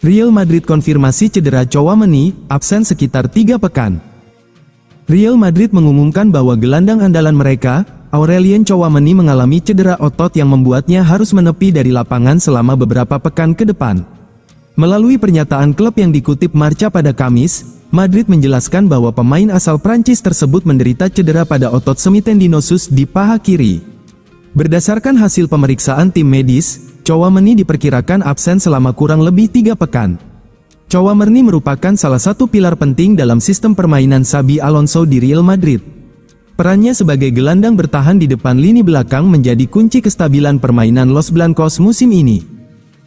Real Madrid konfirmasi cedera Tchouaméni, absen sekitar 3 pekan. Real Madrid mengumumkan bahwa gelandang andalan mereka, Aurelien Tchouaméni mengalami cedera otot yang membuatnya harus menepi dari lapangan selama beberapa pekan ke depan. Melalui pernyataan klub yang dikutip Marca pada Kamis, Madrid menjelaskan bahwa pemain asal Prancis tersebut menderita cedera pada otot semitendinosus di paha kiri. Berdasarkan hasil pemeriksaan tim medis, Tchouaméni diperkirakan absen selama kurang lebih 3 pekan. Tchouaméni merupakan salah satu pilar penting dalam sistem permainan Xabi Alonso di Real Madrid. Perannya sebagai gelandang bertahan di depan lini belakang menjadi kunci kestabilan permainan Los Blancos musim ini.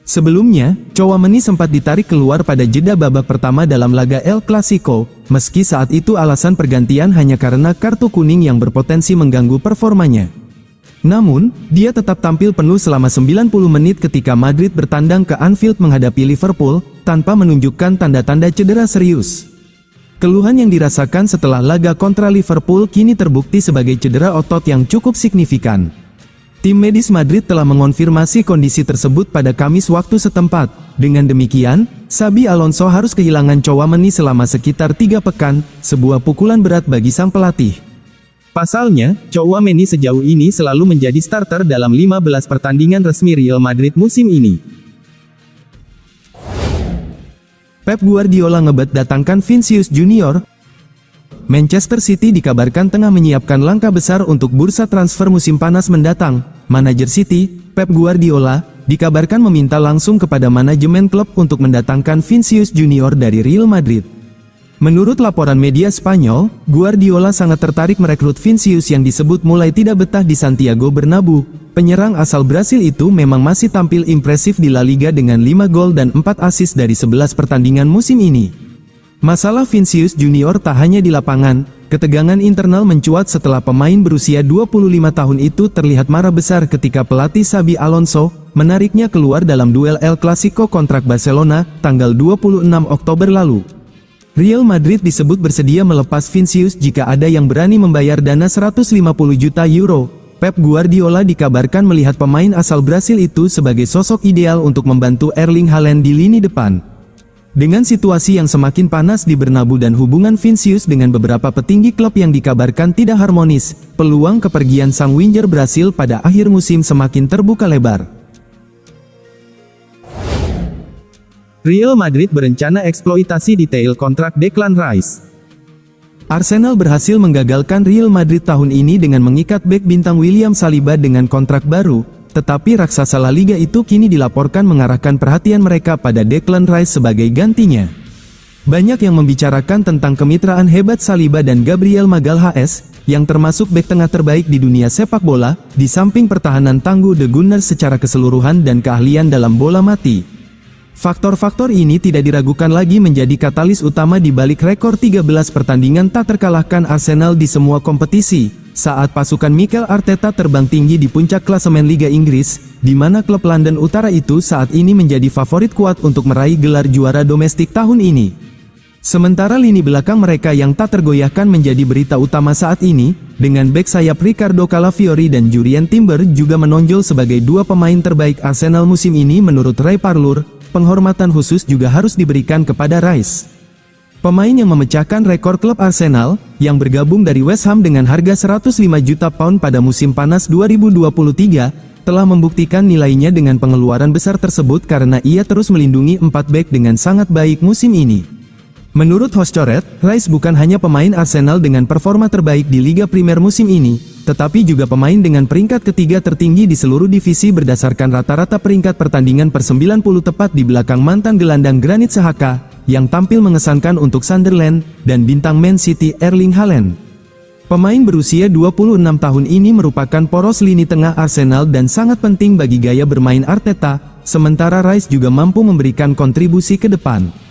Sebelumnya, Tchouaméni sempat ditarik keluar pada jeda babak pertama dalam laga El Clasico, meski saat itu alasan pergantian hanya karena kartu kuning yang berpotensi mengganggu performanya. Namun, dia tetap tampil penuh selama 90 menit ketika Madrid bertandang ke Anfield menghadapi Liverpool, tanpa menunjukkan tanda-tanda cedera serius. Keluhan yang dirasakan setelah laga kontra Liverpool kini terbukti sebagai cedera otot yang cukup signifikan. Tim medis Madrid telah mengonfirmasi kondisi tersebut pada Kamis waktu setempat. Dengan demikian, Xabi Alonso harus kehilangan Tchouaméni selama sekitar 3 pekan, sebuah pukulan berat bagi sang pelatih. Pasalnya, Tchouaméni sejauh ini selalu menjadi starter dalam 15 pertandingan resmi Real Madrid musim ini. Pep Guardiola ngebet datangkan Vinicius Junior. Manchester City dikabarkan tengah menyiapkan langkah besar untuk bursa transfer musim panas mendatang. Manajer City, Pep Guardiola, dikabarkan meminta langsung kepada manajemen klub untuk mendatangkan Vinicius Junior dari Real Madrid. Menurut laporan media Spanyol, Guardiola sangat tertarik merekrut Vinicius yang disebut mulai tidak betah di Santiago Bernabeu. Penyerang asal Brasil itu memang masih tampil impresif di La Liga dengan 5 gol dan 4 assist dari 11 pertandingan musim ini. Masalah Vinicius Junior tak hanya di lapangan, ketegangan internal mencuat setelah pemain berusia 25 tahun itu terlihat marah besar ketika pelatih Xabi Alonso menariknya keluar dalam duel El Clasico kontrak Barcelona, tanggal 26 Oktober lalu. Real Madrid disebut bersedia melepas Vinicius jika ada yang berani membayar dana 150 juta euro. Pep Guardiola dikabarkan melihat pemain asal Brasil itu sebagai sosok ideal untuk membantu Erling Haaland di lini depan. Dengan situasi yang semakin panas di Bernabeu dan hubungan Vinicius dengan beberapa petinggi klub yang dikabarkan tidak harmonis, peluang kepergian sang winger Brasil pada akhir musim semakin terbuka lebar. Real Madrid berencana eksploitasi detail kontrak Declan Rice. Arsenal berhasil menggagalkan Real Madrid tahun ini dengan mengikat bek bintang William Saliba dengan kontrak baru, tetapi raksasa La Liga itu kini dilaporkan mengarahkan perhatian mereka pada Declan Rice sebagai gantinya. Banyak yang membicarakan tentang kemitraan hebat Saliba dan Gabriel Magalhaes, yang termasuk bek tengah terbaik di dunia sepak bola, di samping pertahanan tangguh The Gunners secara keseluruhan dan keahlian dalam bola mati. Faktor-faktor ini tidak diragukan lagi menjadi katalis utama di balik rekor 13 pertandingan tak terkalahkan Arsenal di semua kompetisi, saat pasukan Mikel Arteta terbang tinggi di puncak klasemen Liga Inggris, di mana klub London Utara itu saat ini menjadi favorit kuat untuk meraih gelar juara domestik tahun ini. Sementara lini belakang mereka yang tak tergoyahkan menjadi berita utama saat ini, dengan bek sayap Ricardo Calafiori dan Jurrien Timber juga menonjol sebagai dua pemain terbaik Arsenal musim ini menurut Ray Parlour. Penghormatan khusus juga harus diberikan kepada Rice. Pemain yang memecahkan rekor klub Arsenal, yang bergabung dari West Ham dengan harga 105 juta pound pada musim panas 2023, telah membuktikan nilainya dengan pengeluaran besar tersebut karena ia terus melindungi 4 bek dengan sangat baik musim ini. Menurut Hoscoret, Rice bukan hanya pemain Arsenal dengan performa terbaik di Liga Primer musim ini, tetapi juga pemain dengan peringkat ketiga tertinggi di seluruh divisi berdasarkan rata-rata peringkat pertandingan per 90 tepat di belakang mantan gelandang Granit Xhaka, yang tampil mengesankan untuk Sunderland, dan bintang Man City Erling Haaland. Pemain berusia 26 tahun ini merupakan poros lini tengah Arsenal dan sangat penting bagi gaya bermain Arteta, sementara Rice juga mampu memberikan kontribusi ke depan.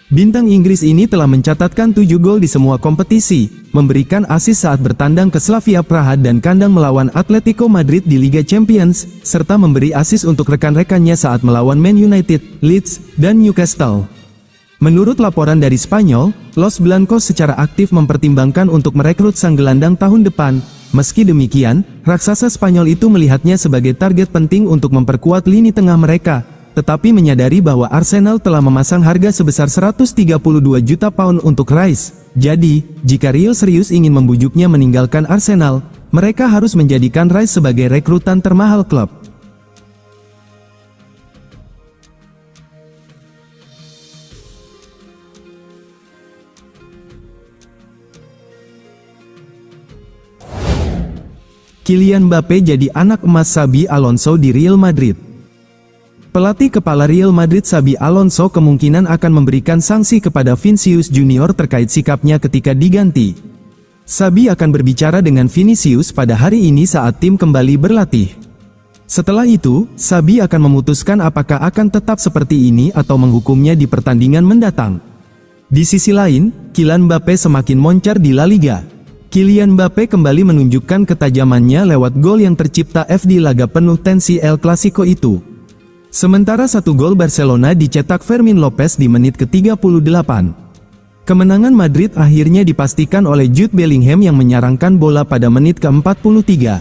Bintang Inggris ini telah mencatatkan 7 gol di semua kompetisi, memberikan assist saat bertandang ke Slavia Praha dan kandang melawan Atletico Madrid di Liga Champions, serta memberi assist untuk rekan-rekannya saat melawan Man United, Leeds, dan Newcastle. Menurut laporan dari Spanyol, Los Blancos secara aktif mempertimbangkan untuk merekrut sang gelandang tahun depan. Meski demikian, raksasa Spanyol itu melihatnya sebagai target penting untuk memperkuat lini tengah mereka. tetapi menyadari bahwa Arsenal telah memasang harga sebesar 132 juta pound untuk Rice. Jadi, jika Real serius ingin membujuknya meninggalkan Arsenal, mereka harus menjadikan Rice sebagai rekrutan termahal klub. Kylian Mbappe jadi anak emas Xabi Alonso di Real Madrid. Pelatih kepala Real Madrid Xabi Alonso kemungkinan akan memberikan sanksi kepada Vinicius Junior terkait sikapnya ketika diganti. Xabi akan berbicara dengan Vinicius pada hari ini saat tim kembali berlatih. Setelah itu, Xabi akan memutuskan apakah akan tetap seperti ini atau menghukumnya di pertandingan mendatang. Di sisi lain, Kylian Mbappe semakin moncar di La Liga. Kylian Mbappe kembali menunjukkan ketajamannya lewat gol yang tercipta di laga penuh tensi El Clasico itu. Sementara satu gol Barcelona dicetak Fermin Lopez di menit ke-38. Kemenangan Madrid akhirnya dipastikan oleh Jude Bellingham yang menyarangkan bola pada menit ke-43.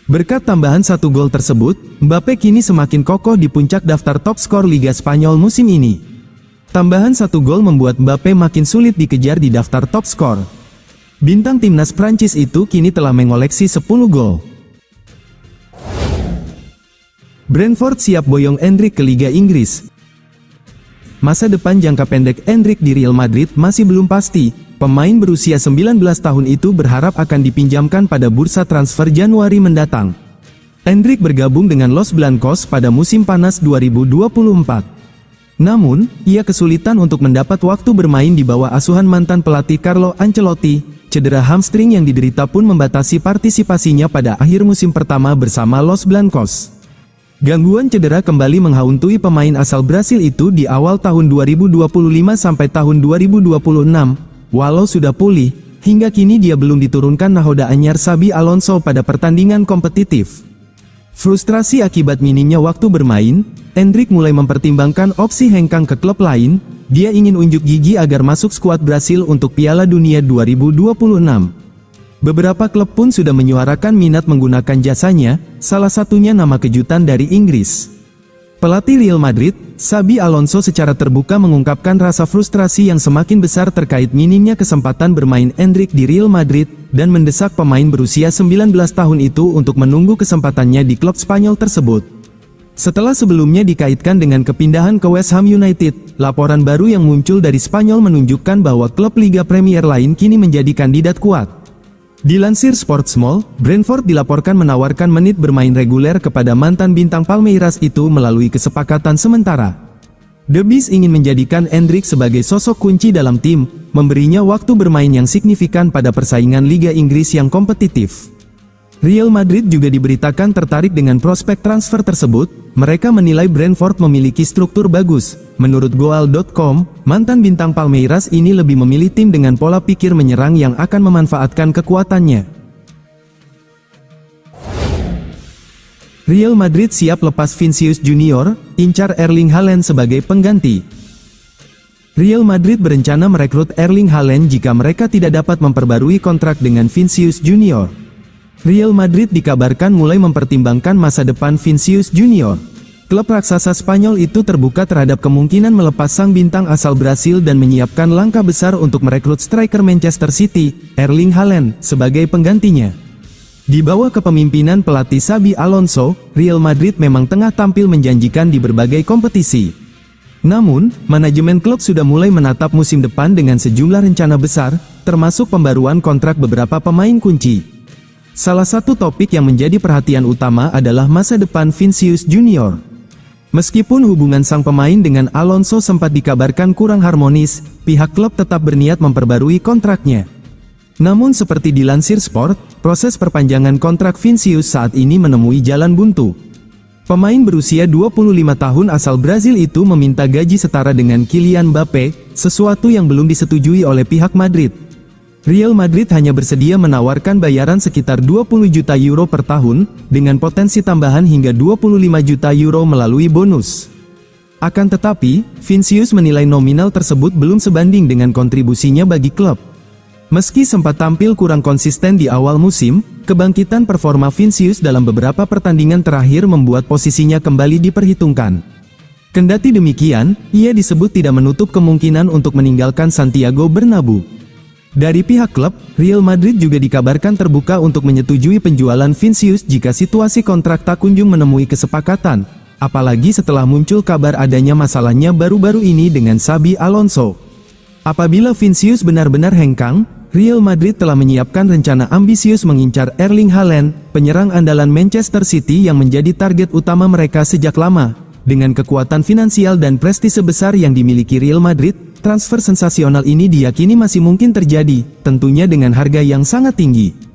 Berkat tambahan satu gol tersebut, Mbappe kini semakin kokoh di puncak daftar top skor Liga Spanyol musim ini. Tambahan satu gol membuat Mbappe makin sulit dikejar di daftar top skor. Bintang timnas Prancis itu kini telah mengoleksi 10 gol. Brentford siap boyong Endrick ke Liga Inggris. Masa depan jangka pendek Endrick di Real Madrid masih belum pasti. Pemain berusia 19 tahun itu berharap akan dipinjamkan pada bursa transfer Januari mendatang. Endrick bergabung dengan Los Blancos pada musim panas 2024. Namun, ia kesulitan untuk mendapat waktu bermain di bawah asuhan mantan pelatih Carlo Ancelotti. Cedera hamstring yang diderita pun membatasi partisipasinya pada akhir musim pertama bersama Los Blancos. Gangguan cedera kembali menghantui pemain asal Brasil itu di awal tahun 2025 sampai tahun 2026. Walau sudah pulih, hingga kini dia belum diturunkan nahoda anyar Xabi Alonso pada pertandingan kompetitif. Frustrasi akibat minimnya waktu bermain, Endrick mulai mempertimbangkan opsi hengkang ke klub lain. Dia ingin unjuk gigi agar masuk skuad Brasil untuk Piala Dunia 2026. Beberapa klub pun sudah menyuarakan minat menggunakan jasanya, salah satunya nama kejutan dari Inggris. Pelatih Real Madrid, Xabi Alonso secara terbuka mengungkapkan rasa frustrasi yang semakin besar terkait minimnya kesempatan bermain Endrick di Real Madrid, dan mendesak pemain berusia 19 tahun itu untuk menunggu kesempatannya di klub Spanyol tersebut. Setelah sebelumnya dikaitkan dengan kepindahan ke West Ham United, laporan baru yang muncul dari Spanyol menunjukkan bahwa klub Liga Premier lain kini menjadi kandidat kuat. Dilansir Sportsmall, Brentford dilaporkan menawarkan menit bermain reguler kepada mantan bintang Palmeiras itu melalui kesepakatan sementara. The Bees ingin menjadikan Endrick sebagai sosok kunci dalam tim, memberinya waktu bermain yang signifikan pada persaingan Liga Inggris yang kompetitif. Real Madrid juga diberitakan tertarik dengan prospek transfer tersebut. Mereka menilai Brentford memiliki struktur bagus. Menurut Goal.com, mantan bintang Palmeiras ini lebih memilih tim dengan pola pikir menyerang yang akan memanfaatkan kekuatannya. Real Madrid siap lepas Vinicius Junior, incar Erling Haaland sebagai pengganti. Real Madrid berencana merekrut Erling Haaland jika mereka tidak dapat memperbarui kontrak dengan Vinicius Junior. Real Madrid dikabarkan mulai mempertimbangkan masa depan Vinicius Junior. Klub raksasa Spanyol itu terbuka terhadap kemungkinan melepas sang bintang asal Brasil dan menyiapkan langkah besar untuk merekrut striker Manchester City, Erling Haaland, sebagai penggantinya. Di bawah kepemimpinan pelatih Xabi Alonso, Real Madrid memang tengah tampil menjanjikan di berbagai kompetisi. Namun, manajemen klub sudah mulai menatap musim depan dengan sejumlah rencana besar, termasuk pembaruan kontrak beberapa pemain kunci. Salah satu topik yang menjadi perhatian utama adalah masa depan Vinicius Junior. Meskipun hubungan sang pemain dengan Alonso sempat dikabarkan kurang harmonis, pihak klub tetap berniat memperbarui kontraknya. Namun seperti dilansir Sport, proses perpanjangan kontrak Vinicius saat ini menemui jalan buntu. Pemain berusia 25 tahun asal Brazil itu meminta gaji setara dengan Kylian Mbappe, sesuatu yang belum disetujui oleh pihak Madrid. Real Madrid hanya bersedia menawarkan bayaran sekitar 20 juta euro per tahun, dengan potensi tambahan hingga 25 juta euro melalui bonus. Akan tetapi, Vinicius menilai nominal tersebut belum sebanding dengan kontribusinya bagi klub. Meski sempat tampil kurang konsisten di awal musim, kebangkitan performa Vinicius dalam beberapa pertandingan terakhir membuat posisinya kembali diperhitungkan. Kendati demikian, ia disebut tidak menutup kemungkinan untuk meninggalkan Santiago Bernabeu. Dari pihak klub, Real Madrid juga dikabarkan terbuka untuk menyetujui penjualan Vinicius jika situasi kontrak tak kunjung menemui kesepakatan, apalagi setelah muncul kabar adanya masalahnya baru-baru ini dengan Xabi Alonso. Apabila Vinicius benar-benar hengkang, Real Madrid telah menyiapkan rencana ambisius mengincar Erling Haaland, penyerang andalan Manchester City yang menjadi target utama mereka sejak lama. Dengan kekuatan finansial dan prestise besar yang dimiliki Real Madrid, transfer sensasional ini diyakini masih mungkin terjadi, tentunya dengan harga yang sangat tinggi.